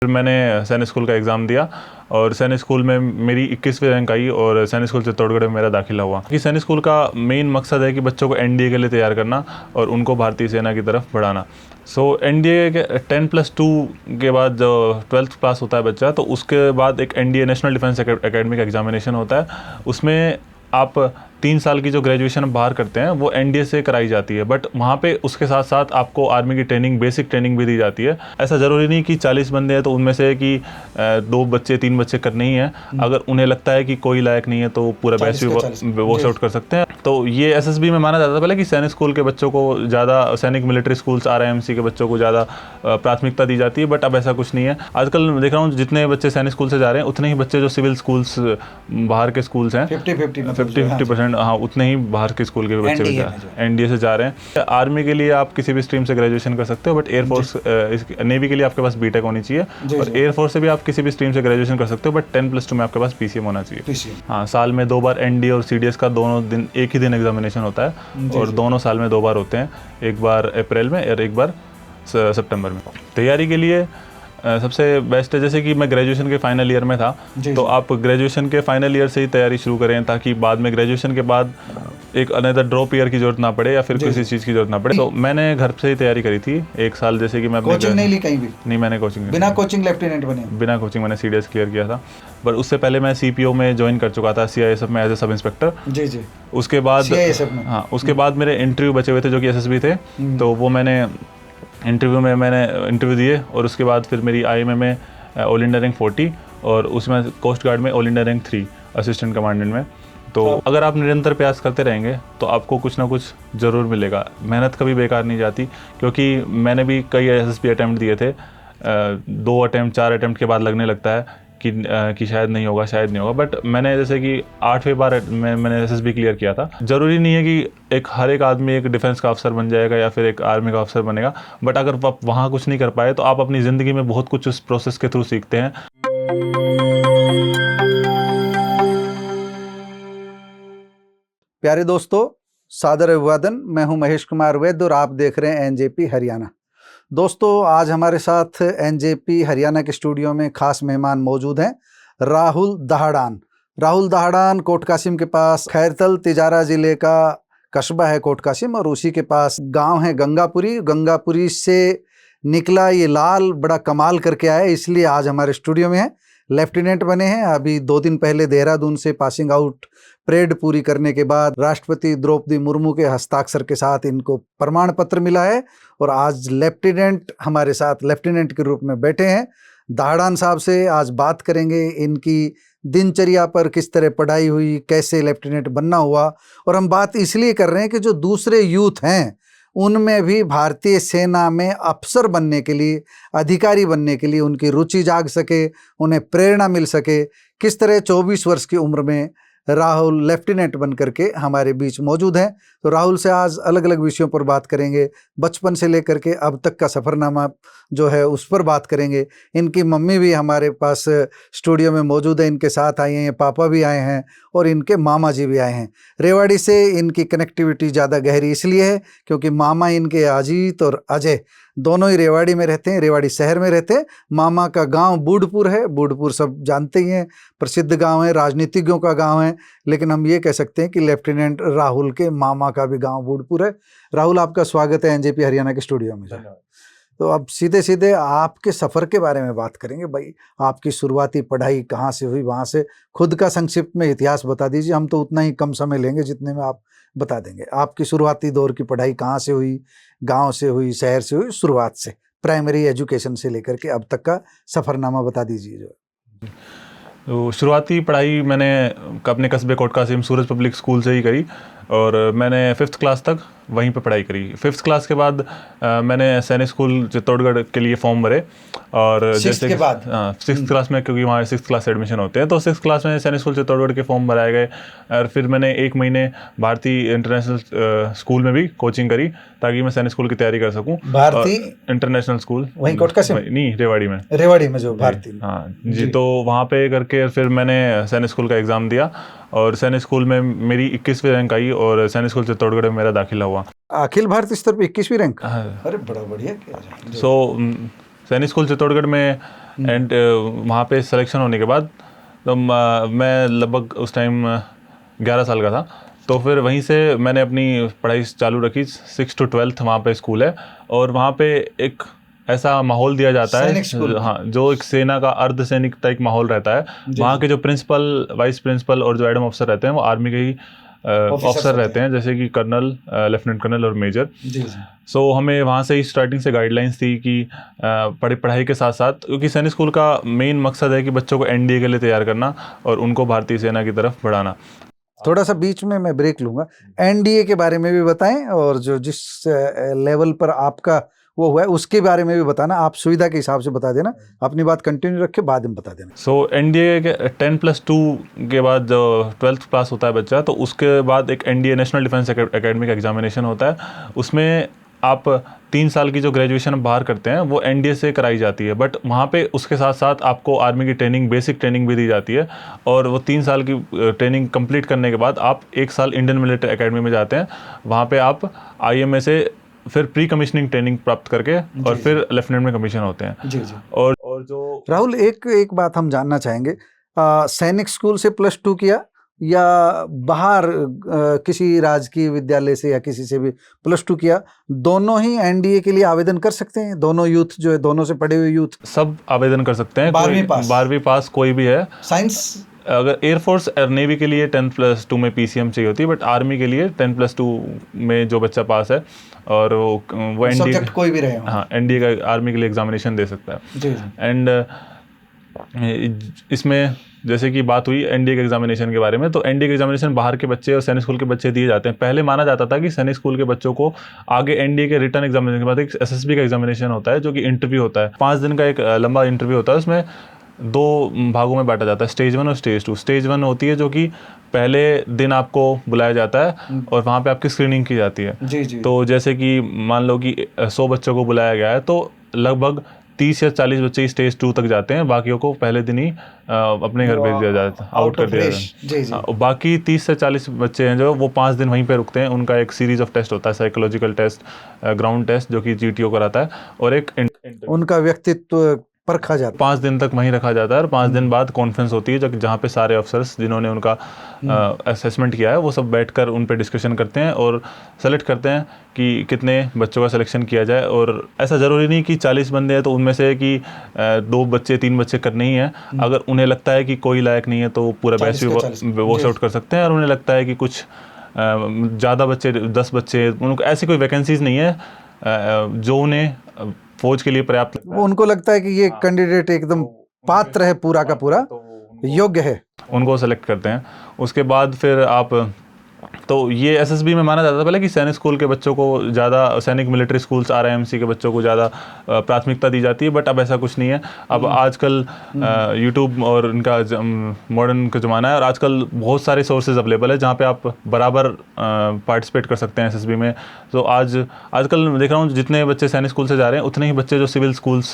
फिर मैंने सैनिक स्कूल का एग्ज़ाम दिया और सैनिक स्कूल में मेरी 21वीं रैंक आई और सैनिक स्कूल चित्तौड़गढ़ में मेरा दाखिला हुआ। कि सैनिक स्कूल का मेन मकसद है कि बच्चों को एनडीए के लिए तैयार करना और उनको भारतीय सेना की तरफ बढ़ाना। सो एनडीए के 10+2 के बाद जो 12th पास होता है बच्चा, तो उसके बाद एक एनडीए नेशनल डिफेंस एकेडमी का एग्जामिनेशन होता है। उसमें आप 3 साल की जो ग्रेजुएशन बाहर करते हैं वो एनडीए से कराई जाती है, बट वहाँ पे उसके साथ साथ आपको आर्मी की ट्रेनिंग, बेसिक ट्रेनिंग भी दी जाती है। ऐसा ज़रूरी नहीं कि 40 बंदे हैं तो उनमें से कि 2 बच्चे 3 बच्चे करने ही हैं। अगर उन्हें लगता है कि कोई लायक नहीं है तो पूरा बैच भी वॉश आउट कर सकते हैं। तो ये एसएसबी में माना जाता था पहले कि सैनिक स्कूल के बच्चों को ज़्यादा, सैनिक मिलिट्री स्कूल्स आरआईएमसी के बच्चों को ज़्यादा प्राथमिकता दी जाती है, बट अब ऐसा कुछ नहीं है। आजकल देख रहा हूँ जितने बच्चे सैनिक स्कूल से जा रहे हैं उतने ही बच्चे जो सिविल स्कूल्स बाहर के स्कूल्स हैं 50-50%, हाँ, उतने ही बाहर के स्कूल के भी बच्चे भी एनडीए से जा रहे हैं। आर्मी के लिए आप किसी भी स्ट्रीम से ग्रेजुएशन कर सकते हो, बट एयरफोर्स, नेवी के लिए आपके पास बीटेक होनी चाहिए और एयरफोर्स से भी आप किसी भी स्ट्रीम से ग्रेजुएशन कर सकते हो, बट 10+2 में आपके पास पीसीएम होना चाहिए। हाँ, साल में 2 बार एनडीए और सीडीएस का दोनों दिन एक ही दिन एग्जामिनेशन होता है और दोनों साल में 2 बार होते हैं, एक बार अप्रैल में और एक बार सितंबर में। तैयारी के लिए सबसे बेस्ट है, जैसे कि मैं ग्रेजुएशन के फाइनल ईयर में था, तो आप ग्रेजुएशन के फाइनल ईयर से ही तैयारी शुरू करें ताकि बाद में ग्रेजुएशन के बाद एक अनदर ड्रॉप ईयर की जरूरत ना पड़े या फिर किसी चीज़ की जरूरत ना पड़े। तो मैंने घर से ही तैयारी करी थी 1 साल, जैसे कि मैं कोचिंग नहीं ली कहीं भी? नहीं, मैंने कोचिंग बिना कोचिंग लेफ्टिनेंट बने? बिना कोचिंग मैंने सीडीएस क्लियर किया था, पर उससे पहले मैं सीपीओ में ज्वाइन कर चुका था, सीआईएसएफ में एज ए सब इंस्पेक्टर। जी। उसके बाद हाँ, उसके बाद मेरे इंटरव्यू बचे हुए थे जो कि एसएसबी थे, तो वो मैंने इंटरव्यू दिए और उसके बाद फिर मेरी आईएमए में ऑल इंडिया रैंक 40 और उसमें कोस्ट गार्ड में all India rank 3 assistant commandant में। तो अगर आप निरंतर प्रयास करते रहेंगे तो आपको कुछ ना कुछ ज़रूर मिलेगा। मेहनत कभी बेकार नहीं जाती, क्योंकि मैंने भी कई एसएसबी अटैम्प्ट दिए थे, 2 अटैम्प्ट 4 अटैम्प्ट के बाद लगने लगता है कि शायद नहीं होगा, बट मैंने जैसे कि 8वें बार मैंने एसएसबी क्लियर किया था। ज़रूरी नहीं है कि हर एक आदमी एक डिफेंस का अफसर बन जाएगा या फिर एक आर्मी का अफसर बनेगा, बट अगर आप वहाँ कुछ नहीं कर पाए तो आप अपनी ज़िंदगी में बहुत कुछ उस प्रोसेस के थ्रू सीखते हैं। प्यारे दोस्तों, सादर अभिवादन। मैं हूं महेश कुमार वैद्य और आप देख रहे हैं एनजेपी हरियाणा। दोस्तों, आज हमारे साथ एनजेपी हरियाणा के स्टूडियो में खास मेहमान मौजूद हैं, राहुल दहाड़ान। राहुल दहाड़ान कोट कासिम के पास, खैरतल तिजारा जिले का कस्बा है कोट कासिम, और उसी के पास गांव है गंगापुरी। गंगापुरी से निकला ये लाल बड़ा कमाल करके आया, इसलिए आज हमारे स्टूडियो में है। लेफ्टिनेंट बने हैं। अभी 2 दिन पहले देहरादून से पासिंग आउट परेड पूरी करने के बाद राष्ट्रपति द्रौपदी मुर्मू के हस्ताक्षर के साथ इनको प्रमाण पत्र मिला है और आज लेफ्टिनेंट हमारे साथ लेफ्टिनेंट के रूप में बैठे हैं। दहाड़ान साहब से आज बात करेंगे इनकी दिनचर्या पर, किस तरह पढ़ाई हुई, कैसे लेफ्टिनेंट बनना हुआ। और हम बात इसलिए कर रहे हैं कि जो दूसरे यूथ हैं उनमें भी भारतीय सेना में अफसर बनने के लिए, अधिकारी बनने के लिए उनकी रुचि जाग सके, उन्हें प्रेरणा मिल सके। किस तरह 24 वर्ष की उम्र में राहुल लेफ्टिनेंट बन करके हमारे बीच मौजूद हैं। तो राहुल से आज अलग अलग विषयों पर बात करेंगे, बचपन से लेकर के अब तक का सफ़रनामा जो है उस पर बात करेंगे। इनकी मम्मी भी हमारे पास स्टूडियो में मौजूद है, इनके साथ आई हैं, पापा भी आए हैं और इनके मामा जी भी आए हैं। रेवाड़ी से इनकी कनेक्टिविटी ज़्यादा गहरी इसलिए है क्योंकि मामा इनके अजीत और अजय दोनों ही रेवाड़ी में रहते हैं, रेवाड़ी शहर में रहते हैं। मामा का गांव बूढ़पुर है, बूढ़पुर सब जानते ही हैं, प्रसिद्ध गांव है, राजनीतिज्ञों का गांव है। लेकिन हम ये कह सकते हैं कि लेफ्टिनेंट राहुल के मामा का भी गांव बूढ़पुर है। राहुल, आपका स्वागत है एनजेपी हरियाणा के स्टूडियो में। तो अब सीधे सीधे आपके सफ़र के बारे में बात करेंगे। भाई, आपकी शुरुआती पढ़ाई कहाँ से हुई, वहाँ से खुद का संक्षिप्त में इतिहास बता दीजिए। हम तो उतना ही कम समय लेंगे जितने में आप बता देंगे। आपकी शुरुआती दौर की पढ़ाई कहाँ से हुई, गांव से हुई, शहर से हुई, शुरुआत से, प्राइमरी एजुकेशन से लेकर के अब तक का सफ़रनामा बता दीजिए। जो तो शुरुआती पढ़ाई मैंने अपने कस्बे कोट कासिम सूरज पब्लिक स्कूल से ही करी और मैंने 5th क्लास तक वहीं पे पढ़ाई करी। 5th क्लास के बाद मैंने सैनिक स्कूल चित्तौड़गढ़ के लिए फॉर्म भरे और जैसे के बाद 6th क्लास में, क्योंकि वहाँ 6th क्लास से एडमिशन होते हैं, तो 6th क्लास में सैनिक स्कूल चित्तौड़गढ़ के फॉर्म भराए गए। और फिर मैंने 1 महीने भारतीय इंटरनेशनल स्कूल में भी कोचिंग करी ताकि मैं सैनिक स्कूल की तैयारी कर सकूँ। भारतीय इंटरनेशनल स्कूल वहीं कोट कासिम नहीं, रेवाड़ी में जो भारतीय, हाँ जी। तो वहाँ पे करके फिर मैंने सैनिक स्कूल का एग्ज़ाम दिया और सैनिक स्कूल में मेरी 21वीं रैंक आई और सैनिक स्कूल चित्तौड़गढ़ में मेरा दाखिला हुआ। अखिल भारतीय स्तर पर 21वीं रैंक? अरे बड़ा बढ़िया। सो सैनिक स्कूल चित्तौड़गढ़ में एंड वहाँ पे सिलेक्शन होने के बाद तो मैं लगभग उस टाइम 11 साल का था। तो फिर वहीं से मैंने अपनी पढ़ाई चालू रखी। 6 to 12th वहाँ पे स्कूल है और वहाँ पे एक ऐसा माहौल दिया जाता है, हाँ, जो एक सेना का अर्धसैनिक टाइप माहौल रहता है। वहाँ के जो प्रिंसिपल, वाइस प्रिंसिपल और जो एडम ऑफिसर रहते हैं वो आर्मी के ही ऑफिसर रहते हैं, जैसे कि कर्नल, लेफ्टिनेंट कर्नल और मेजर। सो हमें वहाँ से ही स्टार्टिंग से गाइडलाइंस थी कि पढ़ाई के साथ साथ, क्योंकि सैनिक स्कूल का मेन मकसद है कि बच्चों को एनडीए के लिए तैयार करना और उनको भारतीय सेना की तरफ बढ़ाना। थोड़ा सा बीच में मैं ब्रेक लूंगा, एनडीए के बारे में भी बताएं और जो जिस लेवल पर आपका वो हुआ है उसके बारे में भी बताना। आप सुविधा के हिसाब से बता देना, अपनी बात कंटिन्यू रखे, बाद में बता देना। सो एनडीए के 10+2 के बाद जो 12th पास होता है बच्चा, तो उसके बाद एक एनडीए नेशनल डिफेंस एकेडमी का एग्जामिनेशन होता है। उसमें आप 3 साल की जो ग्रेजुएशन बाहर करते हैं वो एनडीए से कराई जाती है, बट वहाँ पे उसके साथ साथ आपको आर्मी की ट्रेनिंग, बेसिक ट्रेनिंग भी दी जाती है। और वो 3 साल की ट्रेनिंग कंप्लीट करने के बाद आप 1 साल इंडियन मिलिट्री एकेडमी में जाते हैं। वहाँ पे आप आईएमए से फिर प्री कमीशनिंग ट्रेनिंग प्राप्त करके और फिर लेफ्टिनेंट में कमीशन होते हैं। जी जी। और जो राहुल, एक बात हम जानना चाहेंगे, सैनिक स्कूल से +2 किया या बाहर किसी राजकीय विद्यालय से या किसी से भी +2 किया, दोनों ही एनडीए के लिए आवेदन कर सकते हैं? दोनों यूथ जो है, दोनों से पढ़े हुए यूथ सब आवेदन कर सकते हैं। 12वीं पास कोई भी है। साइंस, अगर एयरफोर्स और नेवी के लिए 10+2 में पीसीएम चाहिए होती है, बट आर्मी के लिए 10+2 में जो बच्चा पास है और वो एनडीए कोई भी रहे, हाँ, एनडीए का आर्मी के लिए एग्जामिनेशन दे सकता है। एंड इसमें जैसे कि बात हुई एनडीए के एग्जामिनेशन के बारे में, तो एनडीए के एग्जामिनेशन बाहर के बच्चे और सैनिक स्कूल के बच्चे दिए जाते हैं। पहले माना जाता था कि सैनिक स्कूल के बच्चों को आगे एनडीए के रिटर्न एग्जामिनेशन के बाद एक एसएसबी का एग्जामिनेशन होता है, जो कि इंटरव्यू होता है। 5 दिन का एक लंबा इंटरव्यू होता है। उसमें 2 भागों में बांटा जाता है, स्टेज 1 और स्टेज 2। स्टेज 1 होती है जो कि पहले दिन आपको बुलाया जाता है और वहाँ पे आपकी स्क्रीनिंग की जाती है। जी। तो जैसे कि मान लो कि 100 बच्चों को बुलाया गया है, तो लगभग 30 या 40 बच्चे स्टेज 2 तक जाते हैं। बाकियों को पहले दिन ही अपने घर भेज दिया जाता है, आउट कर दिया जाता है। बाकी 30 से 40 बच्चे हैं जो वो 5 दिन वहीं पे रुकते हैं। उनका एक सीरीज ऑफ टेस्ट होता है, साइकोलॉजिकल टेस्ट, ग्राउंड टेस्ट जो कि जीटीओ कराता है, और एक उनका व्यक्तित्व परखा जाता है। 5 दिन तक वहीं रखा जाता है और 5 दिन बाद कॉन्फ्रेंस होती है जहाँ पे सारे अफसर्स जिन्होंने उनका असेसमेंट किया है वो सब बैठकर उन पे डिस्कशन करते हैं और सेलेक्ट करते हैं कि कितने बच्चों का सिलेक्शन किया जाए। और ऐसा ज़रूरी नहीं कि 40 बंदे हैं तो उनमें से कि 2 बच्चे 3 बच्चे करने ही हैं। अगर उन्हें लगता है कि कोई लायक नहीं है तो पूरा बैच भी वॉश आउट कर सकते हैं। और उन्हें लगता है कि कुछ ज़्यादा बच्चे, 10 बच्चे, उनको ऐसी कोई वैकेंसीज नहीं है जो उन्हें फौज के लिए पर्याप्त, वो उनको लगता है कि ये कैंडिडेट एकदम पात्र है, पूरा का पूरा योग्य है, उनको सेलेक्ट करते हैं। उसके बाद फिर आप, तो ये एसएसबी में माना जाता था पहले कि सैनिक स्कूल के बच्चों को ज़्यादा, सैनिक मिलिट्री स्कूल्स आरआईएमसी के बच्चों को ज़्यादा प्राथमिकता दी जाती है, बट अब ऐसा कुछ नहीं है। अब आजकल यूट्यूब और इनका मॉडर्न का ज़माना है और आजकल बहुत सारे सोर्सेज अवेलेबल है जहाँ पे आप बराबर पार्टिसिपेट कर सकते हैं एसएसबी में। तो आजकल देख रहा हूँ जितने बच्चे सैनिक स्कूल से जा रहे हैं उतने ही बच्चे जो सिविल स्कूल्स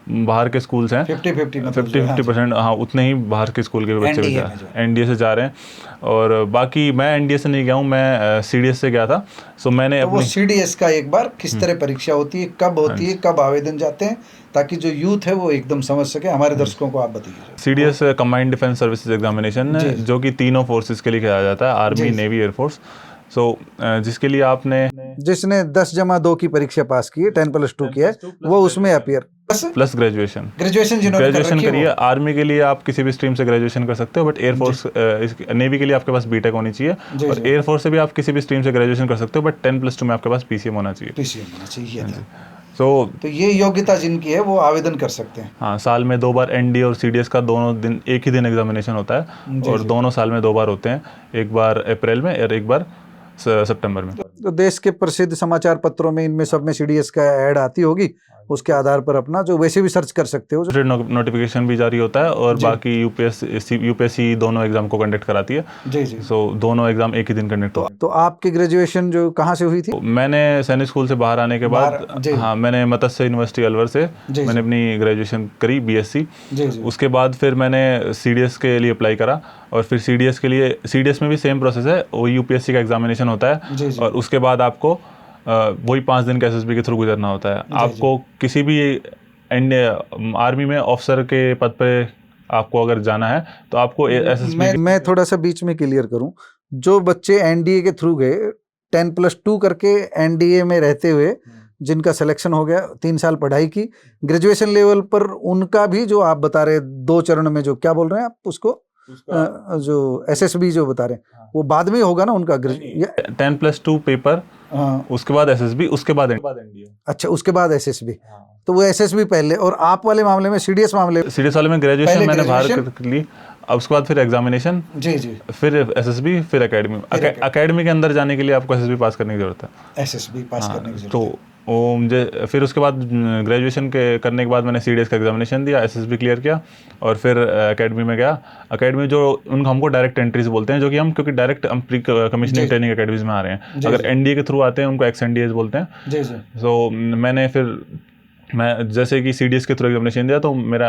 बाहर के स्कूल्स हैं 50-50%, हाँ, उतने ही बाहर के स्कूल के बच्चे भी एनडीए से जा रहे हैं। और बाकी मैं एनडीए से नहीं गया हूँ, मैं सीडीएस से गया था। सो मैंने तो वो सीडीएस का एक बार किस तरह परीक्षा होती है, कब होती है, कब आवेदन जाते हैं, ताकि जो यूथ है वो एकदम समझ सके, हमारे दर्शकों को आप बताइए। CDS combined defence services examination है जो कि तीनों फोर्सेस के लिए किया जाता है, आर्मी, नेवी, एयरफोर्स। सो जिसके लिए आपने, जिसने 10+2 की परीक्षा पास की है, 10+2 किया है, वो उसमें अपीयर प्लस ग्रेजुएशन करिए। आर्मी के लिए आप किसी भी स्ट्रीम से ग्रेजुएशन कर सकते हो, बट एयरफोर्स, नेवी के लिए आपके पास बीटेक होनी चाहिए, और एयरफोर्स से भी आप किसी भी स्ट्रीम से ग्रेजुएशन कर सकते हो, बट 10+2 में आपके पास पीसीएम होना चाहिए। तो ये योग्यता जिनकी है वो आवेदन कर सकते हैं। हाँ, साल में 2 बार एनडीए और सीडीएस का दोनों दिन एक ही दिन एग्जामिनेशन होता है, और दोनों साल में 2 बार होते हैं, एक बार अप्रैल में और एक बार सितंबर में। तो देश के प्रसिद्ध समाचार पत्रों में इनमें सब में सीडीएस का ऐड आती होगी, उसके आधार पर अपना जो वैसे भी सर्च कर सकते हो। नोटिफिकेशन भी जारी होता है, और बाकी यूपीएससी दोनों एग्जाम को कंडक्ट कराती है। जी। सो दोनों एग्जाम एक ही दिन कंडक्ट होते हैं। तो आपकी ग्रेजुएशन जो कहाँ से हुई थी? मैंने सैनिक स्कूल से बाहर आने के बाद, हाँ, मैंने मत्स्य यूनिवर्सिटी अलवर से मैंने अपनी ग्रेजुएशन करी, बीएससी। उसके बाद फिर मैंने सीडीएस के लिए अप्लाई करा, और फिर सीडीएस में भी सेम प्रोसेस है, वो यूपीएससी का एग्जामिनेशन होता है, और उसके बाद आपको वही 5 दिन के एसएसबी के थ्रू गुजरना होता है। आपको किसी भी एंड आर्मी में ऑफिसर के पद पे आपको अगर जाना है तो आपको एसएसबी। मैं थोड़ा सा बीच में क्लियर करूं, जो बच्चे एनडीए के थ्रू गए 10+2 करके एनडीए में रहते हुए जिनका सिलेक्शन हो गया, 3 साल पढ़ाई की, ग्रेजुएशन लेवल पर उनका भी जो आप बता रहे 2 चरण में जो क्या बोल रहे हैं आप उसको, जो एसएसबी जो बता रहे हैं वो बाद में होगा ना उनका 10+2 पेपर, उसके बाद एसएसबी, उसके बाद एनडीए। अच्छा, उसके बाद एसएसबी। तो वो एसएसबी पहले, और आप वाले मामले में सीडीएस वाले में ग्रेजुएशन मैंने बाहर कर ली, अब उसके बाद फिर एग्जामिनेशन, जी जी, फिर एसएसबी, फिर एकेडमी के अंदर जाने के लिए आपको एसएसबी पास करने की जरूरत है। एसएसबी पास करने की जरूरत तो वो मुझे फिर उसके बाद ग्रेजुएशन करने के बाद मैंने सीडीएस का एग्जामिनेशन दिया, एसएसबी क्लियर किया और फिर एकेडमी में गया। एकेडमी जो हमको डायरेक्ट एंट्रीज बोलते हैं, जो कि हम क्योंकि डायरेक्ट हम प्री कमीशनिंग ट्रेनिंग एकेडमीज में आ रहे हैं। अगर एनडीए के थ्रू आते हैं उनको एक्स एनडीएज बोलते हैं। जी जी। तो मैं जैसे कि सीडीएस के थ्रू एग्जामिनेशन दिया तो मेरा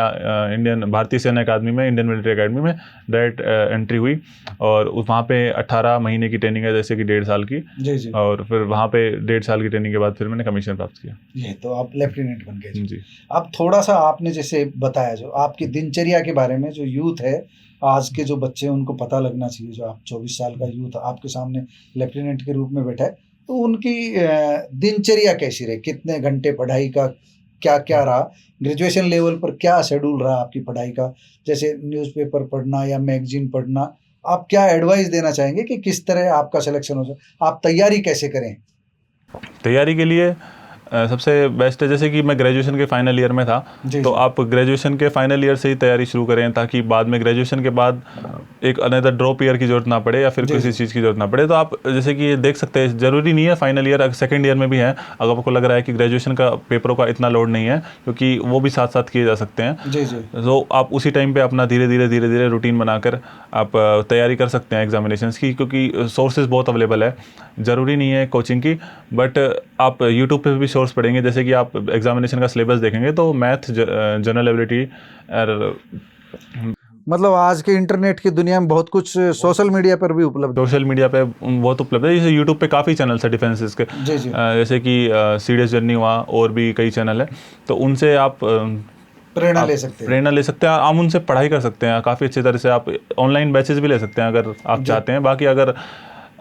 भारतीय सेना अकादमी में, इंडियन मिलिट्री अकादमी में डायरेक्ट एंट्री हुई और वहाँ पे 18 महीने की ट्रेनिंग है, जैसे कि 1.5 साल की। जी जी। और फिर वहाँ पे 1.5 साल की ट्रेनिंग के बाद फिर मैंने कमीशन प्राप्त किया। ये तो आप लेफ्टिनेंट बन गए जी। अब थोड़ा सा आपने जैसे बताया जो आपकी दिनचर्या के बारे में, जो यूथ है आज के जो बच्चे हैं उनको पता लगना चाहिए, जो आप 24 साल का यूथ आपके सामने लेफ्टिनेंट के रूप में बैठा है, तो उनकी दिनचर्या कैसी रही, कितने घंटे पढ़ाई का क्या क्या रहा, ग्रेजुएशन लेवल पर क्या शेड्यूल रहा आपकी पढ़ाई का, जैसे न्यूज़पेपर पढ़ना या मैगजीन पढ़ना, आप क्या एडवाइस देना चाहेंगे कि किस तरह आपका सिलेक्शन हो जाए, आप तैयारी कैसे करें? तैयारी के लिए सबसे बेस्ट है, जैसे कि मैं ग्रेजुएशन के फाइनल ईयर में था, तो आप ग्रेजुएशन के फाइनल ईयर से ही तैयारी शुरू करें ताकि बाद में ग्रेजुएशन के बाद एक अनदर ड्रॉप ईयर की जरूरत ना पड़े या फिर किसी चीज़ की जरूरत ना पड़े। तो आप जैसे कि ये देख सकते हैं, ज़रूरी नहीं है फाइनल ईयर, सेकंड ईयर में भी है। अगर आपको लग रहा है कि ग्रेजुएशन का पेपरों का इतना लोड नहीं है, क्योंकि वो भी साथ साथ किए जा सकते हैं। तो आप उसी टाइम पर अपना धीरे धीरे रूटीन बनाकर आप तैयारी कर सकते हैं एग्जामिनेशंस की, क्योंकि सोर्सेज बहुत अवेलेबल है, ज़रूरी नहीं है कोचिंग की। बट आप यूट्यूब पे भी सोर्स पढ़ेंगे, जैसे कि आप एग्जामिनेशन का सिलेबस देखेंगे तो मैथ, जनरल एबिलिटी, मतलब आज के इंटरनेट की दुनिया में बहुत कुछ सोशल मीडिया पर भी उपलब्ध है। सोशल मीडिया पे बहुत उपलब्ध है, जैसे यूट्यूब पे काफ़ी चैनल्स है डिफेंसेस के, जैसे कि सीडीएस जर्नी हुआ, और भी कई चैनल है, तो उनसे आप प्रेरणा ले सकते हैं, आप उनसे पढ़ाई कर सकते हैं काफ़ी अच्छी तरह से। आप ऑनलाइन बैचेस भी ले सकते हैं अगर आप चाहते हैं। बाकी अगर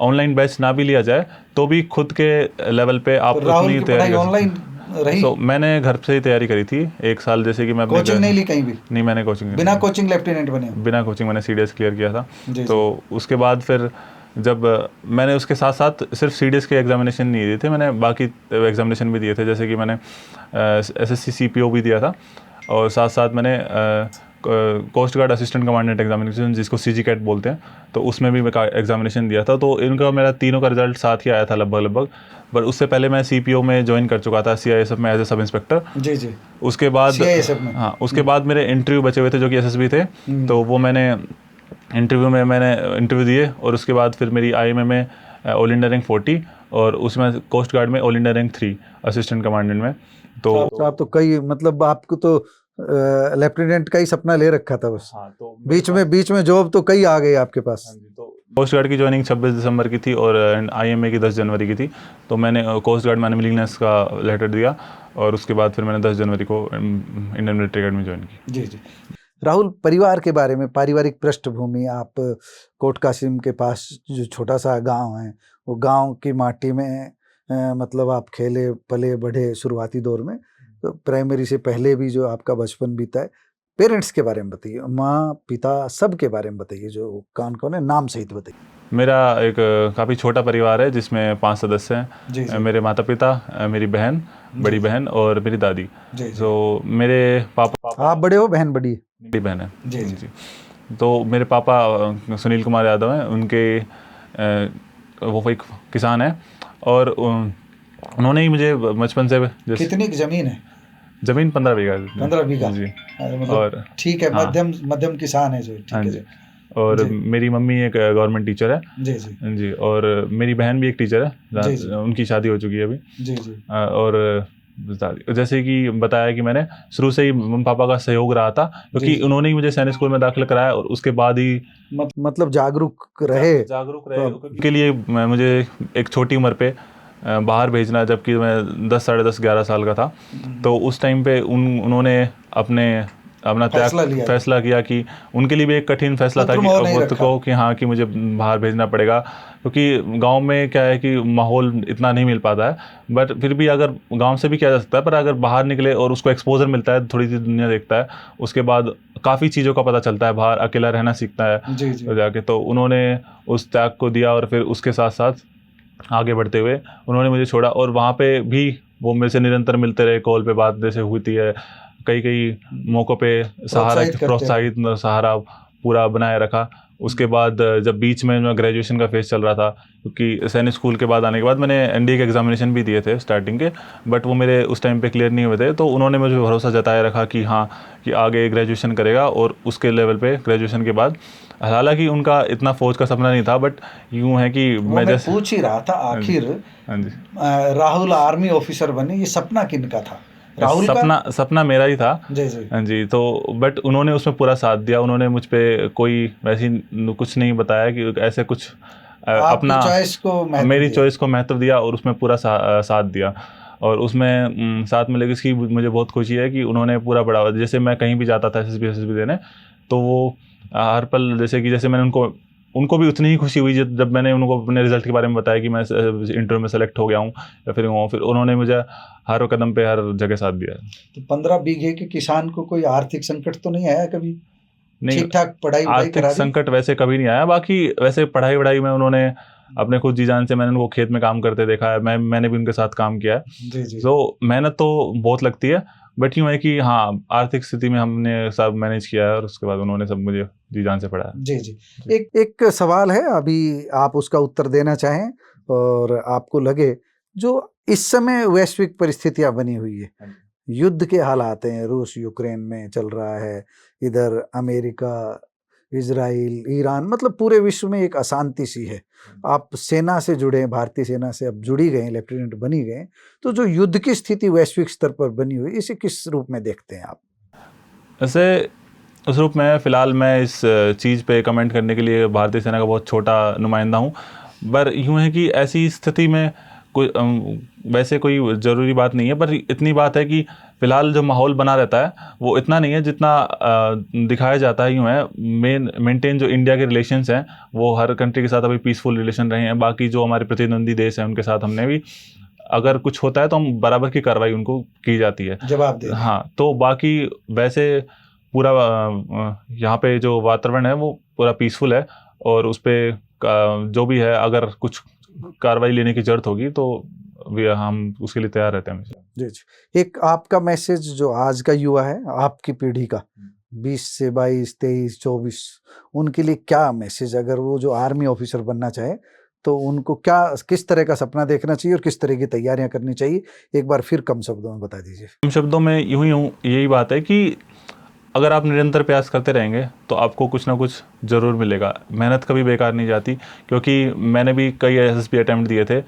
ऑनलाइन बैच ना भी लिया जाए तो भी खुद के लेवल पे आप अपनी तैयारी ऑनलाइन रही। तो मैंने घर से ही तैयारी करी थी 1 साल, जैसे कि मैं कोचिंग नहीं ली कहीं भी? नहीं, मैंने कोचिंग बिना कोचिंग लेफ्टिनेंट बने? बिना कोचिंग मैंने सीडीएस क्लियर किया था। तो उसके बाद फिर जब मैंने उसके साथ साथ सिर्फ सीडीएस के एग्जामिनेशन नहीं दिए थे, मैंने बाकी एग्जामिनेशन भी दिए थे, जैसे कि मैंने एसएससी सीपीओ भी दिया था, और साथ साथ मैंने coast guard assistant commandant examination, जिसको सीजी कैट बोलते हैं, तो उसमें भी मैं एग्जामिनेशन दिया था। तो इनका मेरा तीनों का रिजल्ट साथ ही आया था लगभग। पर उससे पहले मैं सीपीओ में ज्वाइन कर चुका था, सीआईएसएफ में एज ए सब इंस्पेक्टर। जी। उसके बाद हाँ, उसके बाद मेरे इंटरव्यू बचे हुए थे जो कि एसएसबी थे, तो वो मैंने इंटरव्यू दिए, और उसके बाद फिर मेरी आईएमए में ऑल इंडिया रैंक 40, और उसमें कोस्ट गार्ड में all India rank 3 assistant commandant में। तो आप तो कई, मतलब आपको तो लेफ्टिनेंट का ही सपना ले रखा था बस। हाँ, तो बीच में जॉब तो कई आ गई आपके पास। तो कोस्ट गार्ड की ज्वाइनिंग 26 दिसंबर की थी और आईएमए की 10 जनवरी की थी। तो मैंने कोस्ट गार्ड में अनविलिंगनेस का लेटर दिया, और उसके बाद फिर मैंने 10 जनवरी को इंडियन मिलिट्री अकेडमी ज्वाइन की। जी। राहुल, परिवार के बारे में, पारिवारिक पृष्ठभूमि, आप कोट कासिम के पास जो छोटा सा गांव है, वो गांव की माटी में मतलब आप खेले पले बढ़े शुरुआती दौर में, तो प्राइमरी से पहले भी जो आपका बचपन बीता है, पेरेंट्स के बारे में बताइए, माँ पिता सब के बारे में बताइए, जो कौन है, नाम सहित बताइए। मेरा एक काफ़ी छोटा परिवार है जिसमें 5 सदस्य हैं। मेरे माता पिता, मेरी बहन, बड़ी बहन और मेरी दादी। तो मेरे पापा, आप बड़े हो, बहन बड़ी बहन है? जी। तो मेरे पापा सुनील कुमार यादव हैं, उनके वो एक किसान है, और उन्होंने ही मुझे बचपन से। कितनी ज़मीन है? ज़मीन 15 बीघा। 15 बीघा जी। और ठीक है, मध्यम किसान है जो, ठीक है। और मेरी मम्मी एक गवर्नमेंट टीचर है। जी। और मेरी बहन भी एक टीचर है, उनकी शादी हो चुकी है अभी। जी। और जैसे कि बताया कि मैंने शुरू से ही मम्मी पापा का सहयोग रहा था, क्योंकि उन्होंने ही मुझे सैनिक स्कूल में दाखिला कराया, और उसके बाद ही मतलब जागरूक रहे के लिए मुझे एक छोटी उम्र पे बाहर भेजना, जबकि मैं 10, साढ़े 10, 11 साल का था। तो उस टाइम पे उन्होंने अपना फैसला किया कि उनके लिए भी एक कठिन फैसला था कि वक्त को कि हाँ कि मुझे बाहर भेजना पड़ेगा, क्योंकि गांव में क्या है कि माहौल इतना नहीं मिल पाता है। बट फिर भी अगर गांव से भी किया जा सकता है, पर अगर बाहर निकले और उसको एक्सपोजर मिलता है, थोड़ी सी दुनिया देखता है, उसके बाद काफ़ी चीज़ों का पता चलता है, बाहर अकेला रहना सीखता है जी। जाके। तो उन्होंने उस त्याग को दिया और फिर उसके साथ साथ आगे बढ़ते हुए उन्होंने मुझे छोड़ा। और वहाँ पे भी वो मेरे से निरंतर मिलते रहे, कॉल पे बात जैसे होती है, कई मौक़ों पे प्रोत्साहित सहारा पूरा बनाए रखा। उसके बाद जब बीच में जो ग्रेजुएशन का फेज़ चल रहा था, क्योंकि सैनिक स्कूल के बाद आने के बाद मैंने एनडीए के एग्जामिनेशन भी दिए थे स्टार्टिंग के, बट वो मेरे उस टाइम पे क्लियर नहीं हुए थे। तो उन्होंने मुझे भरोसा जताए रखा कि हाँ कि आगे ग्रेजुएशन करेगा और उसके लेवल पे ग्रेजुएशन के बाद, हालांकि उनका इतना फौज का सपना नहीं था, बट यूँ है कि मैं जैसे पूछ ही रहा था आखिर राहुल आर्मी ऑफिसर बने, ये सपना किनका था? राहुल सपना मेरा ही था जी। जी। तो बट उन्होंने उसमें पूरा साथ दिया, उन्होंने मुझ पे कोई वैसी कुछ नहीं बताया कि ऐसे कुछ अपना मेरी चॉइस को महत्व दिया और उसमें पूरा साथ दिया। और उसमें साथ में लेकिन इसकी मुझे बहुत खुशी है कि उन्होंने पूरा बढ़ावा, जैसे मैं कहीं भी जाता था एसएसबी देने, तो वो हर पल जैसे मैंने उनको भी उतनी ही खुशी हुई जब मैंने उनको अपने रिजल्ट के बारे में बताया कि मैं इंटरव्यू में सेलेक्ट हो गया हूँ या फिर उन्होंने मुझे हर कदम पे हर जगह साथ दिया। तो 15 बीघे के किसान को कोई आर्थिक संकट तो नहीं आया कभी? नहीं, ठीक ठाक पढ़ाई आर्थिक संकट वैसे कभी नहीं आया। बाकी वैसे पढ़ाई वढ़ाई में उन्होंने अपने खुद जी जान से, मैंने उनको खेत में काम करते देखा है, मैंने भी उनके साथ काम किया है। तो मेहनत तो बहुत लगती है, बट यूँ है कि हाँ आर्थिक स्थिति में हमने सब मैनेज किया है और उसके बाद उन्होंने सब मुझे जी जान से पढ़ाया। जी। एक सवाल है, अभी आप उसका उत्तर देना चाहें और आपको लगे, जो इस समय वैश्विक परिस्थितियां बनी हुई है, युद्ध के हालात हैं, रूस यूक्रेन में चल रहा है, इधर अमेरिका, इजराइल, ईरान, मतलब पूरे विश्व में एक अशांति सी है। आप सेना से जुड़े, भारतीय सेना से अब जुड़ी गए, लेफ्टिनेंट बनी गए, तो जो युद्ध की स्थिति वैश्विक स्तर पर बनी हुई, इसे किस रूप में देखते हैं आप? ऐसे उस रूप में फ़िलहाल मैं इस चीज़ पे कमेंट करने के लिए भारतीय सेना का बहुत छोटा नुमाइंदा हूँ। पर यूँ है कि ऐसी स्थिति में वैसे कोई ज़रूरी बात नहीं है, पर इतनी बात है कि फ़िलहाल जो माहौल बना रहता है वो इतना नहीं है जितना दिखाया जाता है। यूँ है मेंटेन जो इंडिया के रिलेशंस हैं वो हर कंट्री के साथ अभी पीसफुल रिलेशन रहे हैं। बाकी जो हमारे प्रतिद्वंदी देश हैं उनके साथ हमने भी, अगर कुछ होता है तो हम बराबर की कार्रवाई उनको की जाती है, जवाब दे। हाँ, तो बाकी वैसे पूरा यहाँ पे जो वातावरण है वो पूरा पीसफुल है और उस पर जो भी है अगर कुछ कार्रवाई लेने की जरूरत होगी तो हम उसके लिए तैयार रहते हैं। जी। एक आपका मैसेज जो आज का युवा है, आपकी पीढ़ी का 20 से 22, 23, 24, उनके लिए क्या मैसेज, अगर वो जो आर्मी ऑफिसर बनना चाहे तो उनको किस तरह का सपना देखना चाहिए और किस तरह की तैयारियां करनी चाहिए, एक बार फिर कम शब्दों में बता दीजिए। कम शब्दों में यही बात है कि अगर आप निरंतर प्रयास करते रहेंगे तो आपको कुछ ना कुछ ज़रूर मिलेगा। मेहनत कभी बेकार नहीं जाती, क्योंकि मैंने भी कई एसएसबी अटैम्प्ट दिए थे,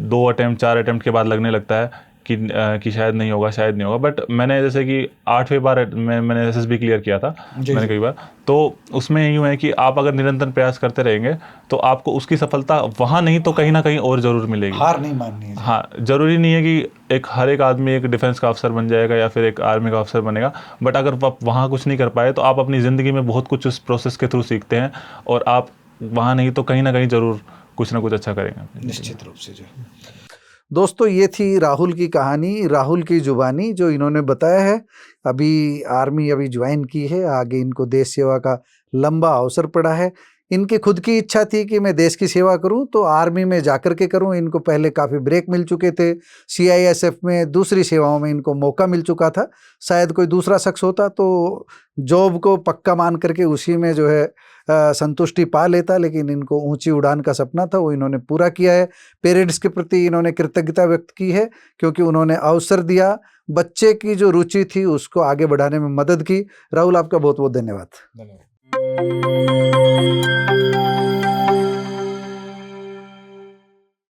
2 अटैम्प्ट 4 अटैम्प्ट के बाद लगने लगता है कि शायद नहीं होगा, बट मैंने जैसे कि 8वें बार मैंने एसएसबी क्लियर किया था मैंने कई बार। तो उसमें यूँ है कि आप अगर निरंतर प्रयास करते रहेंगे तो आपको उसकी सफलता वहाँ नहीं तो कहीं ना कहीं और ज़रूर मिलेगी। हार नहीं माननी है। हाँ, ज़रूरी नहीं है कि हर एक आदमी एक डिफेंस का अफसर बन जाएगा या फिर एक आर्मी का अफसर बनेगा, बट अगर आप वहाँ कुछ नहीं कर पाए तो आप अपनी ज़िंदगी में बहुत कुछ उस प्रोसेस के थ्रू सीखते हैं और आप वहाँ नहीं तो कहीं ना कहीं ज़रूर कुछ ना कुछ अच्छा करेंगे, निश्चित रूप से। जो दोस्तों, ये थी राहुल की कहानी, राहुल की जुबानी, जो इन्होंने बताया है। अभी आर्मी अभी ज्वाइन की है, आगे इनको देश सेवा का लंबा अवसर पड़ा है। इनकी खुद की इच्छा थी कि मैं देश की सेवा करूं तो आर्मी में जाकर के करूं। इनको पहले काफ़ी ब्रेक मिल चुके थे, सीआईएसएफ में, दूसरी सेवाओं में इनको मौका मिल चुका था। शायद कोई दूसरा शख्स होता तो जॉब को पक्का मान करके उसी में जो है संतुष्टि पा लेता, लेकिन इनको ऊंची उड़ान का सपना था, वो इन्होंने पूरा किया है। पेरेंट्स के प्रति इन्होंने कृतज्ञता व्यक्त की है, क्योंकि उन्होंने अवसर दिया, बच्चे की जो रुचि थी उसको आगे बढ़ाने में मदद की। राहुल, आपका बहुत बहुत धन्यवाद।